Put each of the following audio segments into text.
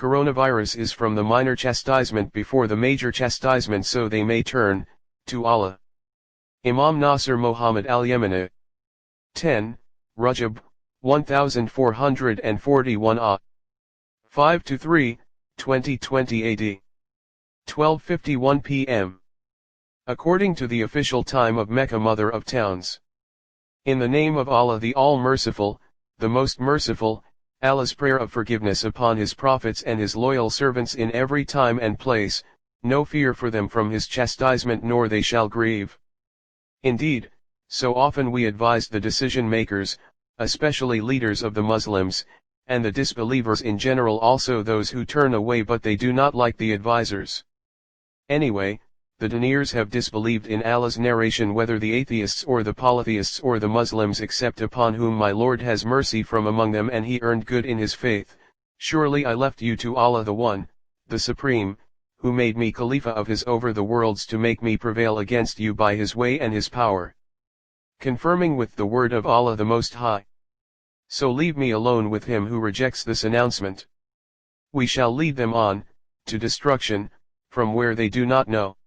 coronavirus is from the minor chastisement before the major chastisement so they may turn to Allah. Imam Nasser Muhammad Al-Yamani. 10, Rajab, 1441 A. 5-3, 2020 AD. 12:51 p.m. According to the official time of Mecca Mother of Towns. In the name of Allah the All-Merciful, the Most Merciful, Allah's prayer of forgiveness upon His prophets and His loyal servants in every time and place, no fear for them from His chastisement nor they shall grieve. Indeed, so often we advised the decision-makers, especially leaders of the Muslims, and the disbelievers in general also those who turn away but they do not like the advisors. Anyway, the deniers have disbelieved in Allah's narration whether the atheists or the polytheists or the Muslims except upon whom my Lord has mercy from among them and he earned good in his faith. Surely I left you to Allah the One, the Supreme, who made me Khalifa of His over the worlds to make me prevail against you by His way and His power. Confirming with the word of Allah the Most High. So leave me alone with him who rejects this announcement. We shall lead them on, to destruction, from where they do not know.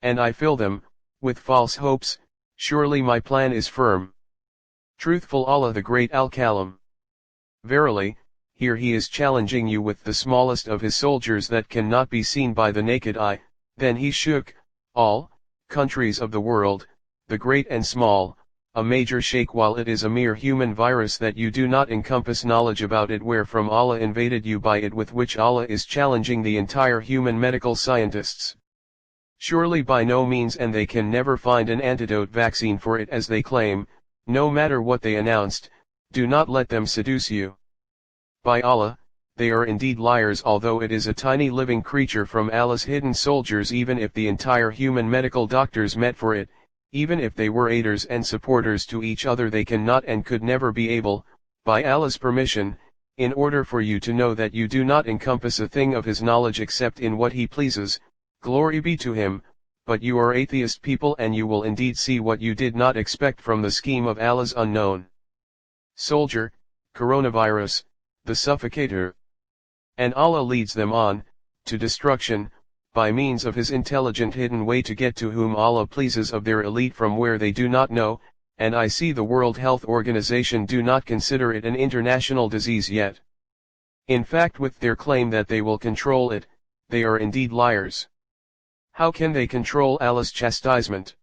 And I fill them, with false hopes, surely my plan is firm. Truthful Allah the Great Al-Kalam. Verily, here He is challenging you with the smallest of His soldiers that cannot be seen by the naked eye, then He shook, all, countries of the world, the great and small, a major shake while it is a mere human virus that you do not encompass knowledge about it wherefrom Allah invaded you by it with which Allah is challenging the entire human medical scientists. Surely by no means and they can never find an antidote vaccine for it as they claim, no matter what they announced, do not let them seduce you. By Allah, they are indeed liars although it is a tiny living creature from Allah's hidden soldiers even if the entire human medical doctors met for it, even if they were aiders and supporters to each other they cannot and could never be able, by Allah's permission, in order for you to know that you do not encompass a thing of His knowledge except in what He pleases, glory be to Him, but you are atheist people and you will indeed see what you did not expect from the scheme of Allah's unknown soldier, coronavirus, the suffocator. And Allah leads them on, to destruction, by means of His intelligent hidden way to get to whom Allah pleases of their elite from where they do not know, and I see the World Health Organization do not consider it an international disease yet. In fact with their claim that they will control it, they are indeed liars. How can they control Allah's chastisement?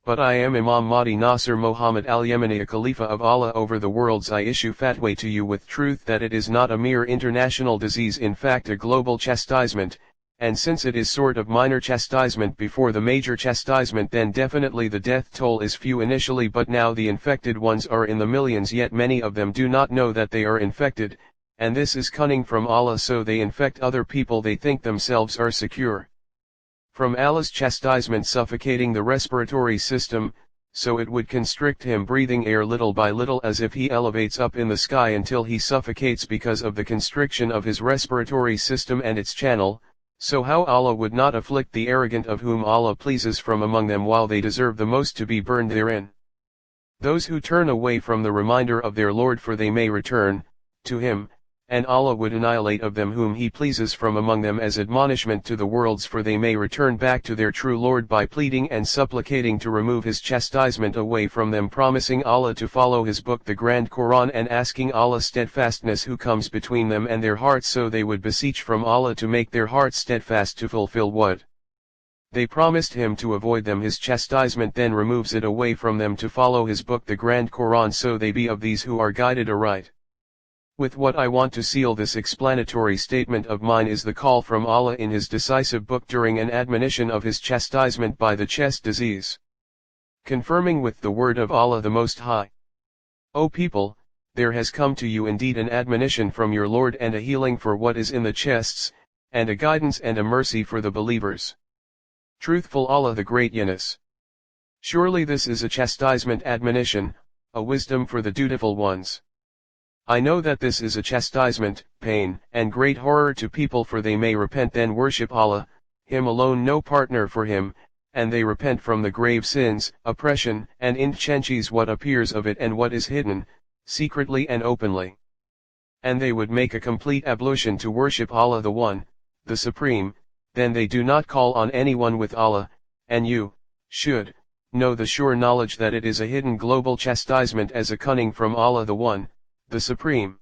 But I am Imam Mahdi Nasser Muhammad Al-Yamani, a Khalifa of Allah over the worlds. I issue fatwa to you with truth that it is not a mere international disease, in fact a global chastisement, and since it is sort of minor chastisement before the major chastisement then definitely the death toll is few initially but now the infected ones are in the millions yet many of them do not know that they are infected, and this is cunning from Allah so they infect other people they think themselves are secure. From Allah's chastisement suffocating the respiratory system, so it would constrict him breathing air little by little as if he elevates up in the sky until he suffocates because of the constriction of his respiratory system and its channel, so how Allah would not afflict the arrogant of whom Allah pleases from among them while they deserve the most to be burned therein. Those who turn away from the reminder of their Lord for they may return, to Him, and Allah would annihilate of them whom He pleases from among them as admonishment to the worlds for they may return back to their true Lord by pleading and supplicating to remove His chastisement away from them, promising Allah to follow His book the Grand Quran and asking Allah steadfastness who comes between them and their hearts so they would beseech from Allah to make their hearts steadfast to fulfill what they promised Him to avoid them His chastisement then removes it away from them to follow His book the Grand Quran so they be of these who are guided aright. With what I want to seal this explanatory statement of mine is the call from Allah in His decisive book during an admonition of His chastisement by the chest disease. Confirming with the word of Allah the Most High. O people, there has come to you indeed an admonition from your Lord and a healing for what is in the chests, and a guidance and a mercy for the believers. Truthful Allah the Great Yunus. Surely this is a chastisement admonition, a wisdom for the dutiful ones. I know that this is a chastisement, pain, and great horror to people for they may repent then worship Allah, Him alone no partner for Him, and they repent from the grave sins, oppression, and inchenches what appears of it and what is hidden, secretly and openly. and they would make a complete ablution to worship Allah the One, the Supreme, then they do not call on anyone with Allah, and you should know the sure knowledge that it is a hidden global chastisement as a cunning from Allah the One, the Supreme.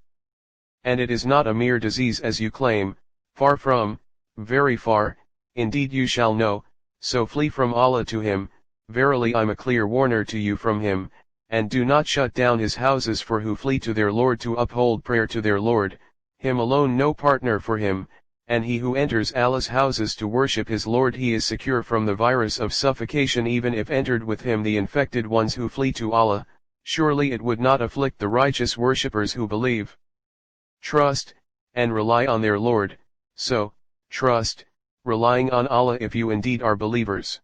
And it is not a mere disease as you claim, far from, very far, indeed you shall know, so flee from Allah to Him, verily I'm a clear warner to you from Him, and do not shut down His houses for who flee to their Lord to uphold prayer to their Lord, Him alone no partner for Him, and he who enters Allah's houses to worship his Lord he is secure from the virus of suffocation even if entered with him the infected ones who flee to Allah, surely it would not afflict the righteous worshippers who believe, trust, and rely on their Lord, so, trust, relying on Allah if you indeed are believers.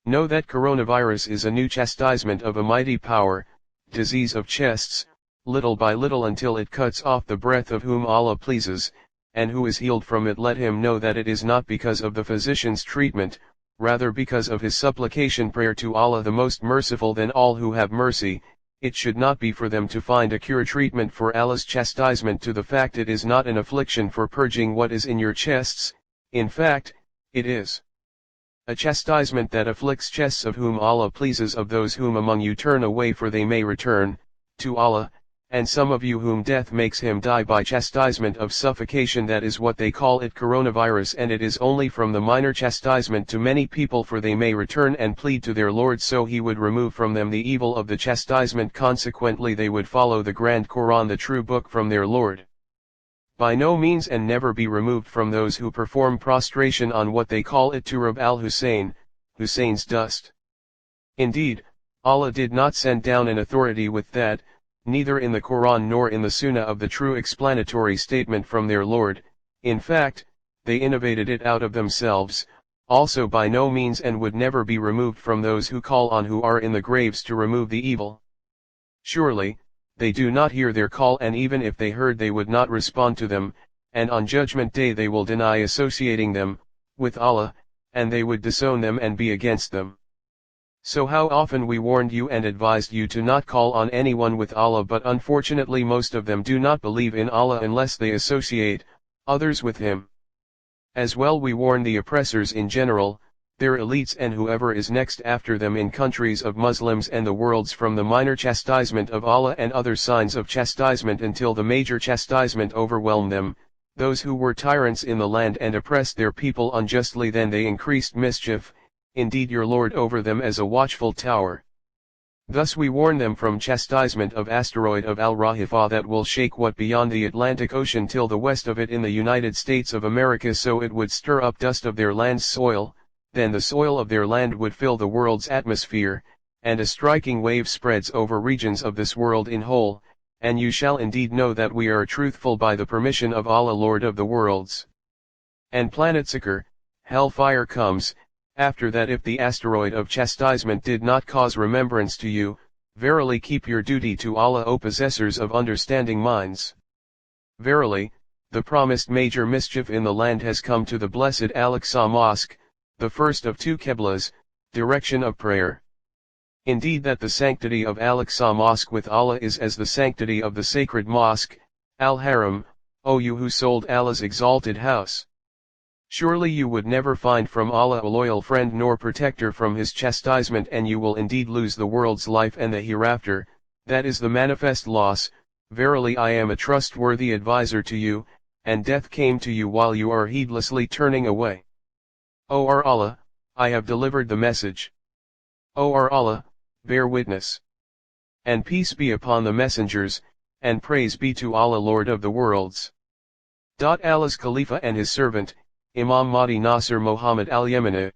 Know that coronavirus is a new chastisement of a mighty power, disease of chests, little by little until it cuts off the breath of whom Allah pleases, and who is healed from it let him know that it is not because of the physician's treatment, rather because of his supplication prayer to Allah the most merciful than all who have mercy. It should not be for them to find a cure treatment for Allah's chastisement to the fact it is not an affliction for purging what is in your chests, in fact, it is a chastisement that afflicts chests of whom Allah pleases of those whom among you turn away for they may return, to Allah, and some of you whom death makes him die by chastisement of suffocation that is what they call it coronavirus and it is only from the minor chastisement to many people for they may return and plead to their Lord so he would remove from them the evil of the chastisement consequently they would follow the grand Quran the true book from their Lord. By no means and never be removed from those who perform prostration on what they call it Turab al-Hussein, Hussein's dust. Indeed, Allah did not send down an authority with that, neither in the Quran nor in the Sunnah of the true explanatory statement from their Lord, in fact, they innovated it out of themselves, also by no means and would never be removed from those who call on who are in the graves to remove the evil. Surely, they do not hear their call and even if they heard they would not respond to them, and on Judgment Day they will deny associating them, with Allah, and they would disown them and be against them. So how often we warned you and advised you to not call on anyone with Allah but unfortunately most of them do not believe in Allah unless they associate others with Him. As well we warn the oppressors in general, their elites and whoever is next after them in countries of Muslims and the worlds from the minor chastisement of Allah and other signs of chastisement until the major chastisement overwhelm them, those who were tyrants in the land and oppressed their people unjustly then they increased mischief, indeed your Lord over them as a watchful tower. Thus we warn them from chastisement of asteroid of Al-Rahifah that will shake what beyond the Atlantic Ocean till the west of it in the United States of America so it would stir up dust of their land's soil, then the soil of their land would fill the world's atmosphere, and a striking wave spreads over regions of this world in whole, and you shall indeed know that we are truthful by the permission of Allah Lord of the worlds. And planet Sakar, hellfire comes, after that if the asteroid of chastisement did not cause remembrance to you, verily keep your duty to Allah O possessors of understanding minds. Verily, the promised major mischief in the land has come to the blessed Al-Aqsa Mosque, the first of two Qiblas, direction of prayer. Indeed that the sanctity of Al-Aqsa Mosque with Allah is as the sanctity of the sacred mosque, Al-Haram, O you who sold Allah's exalted house. Surely you would never find from Allah a loyal friend nor protector from his chastisement and you will indeed lose the world's life and the hereafter, that is the manifest loss, verily I am a trustworthy advisor to you, and death came to you while you are heedlessly turning away. O our Allah, I have delivered the message. O our Allah, bear witness. And peace be upon the messengers, and praise be to Allah Lord of the worlds. Allah's Khalifa and his servant, Imam Mahdi Nasser Mohammed Al-Yamani.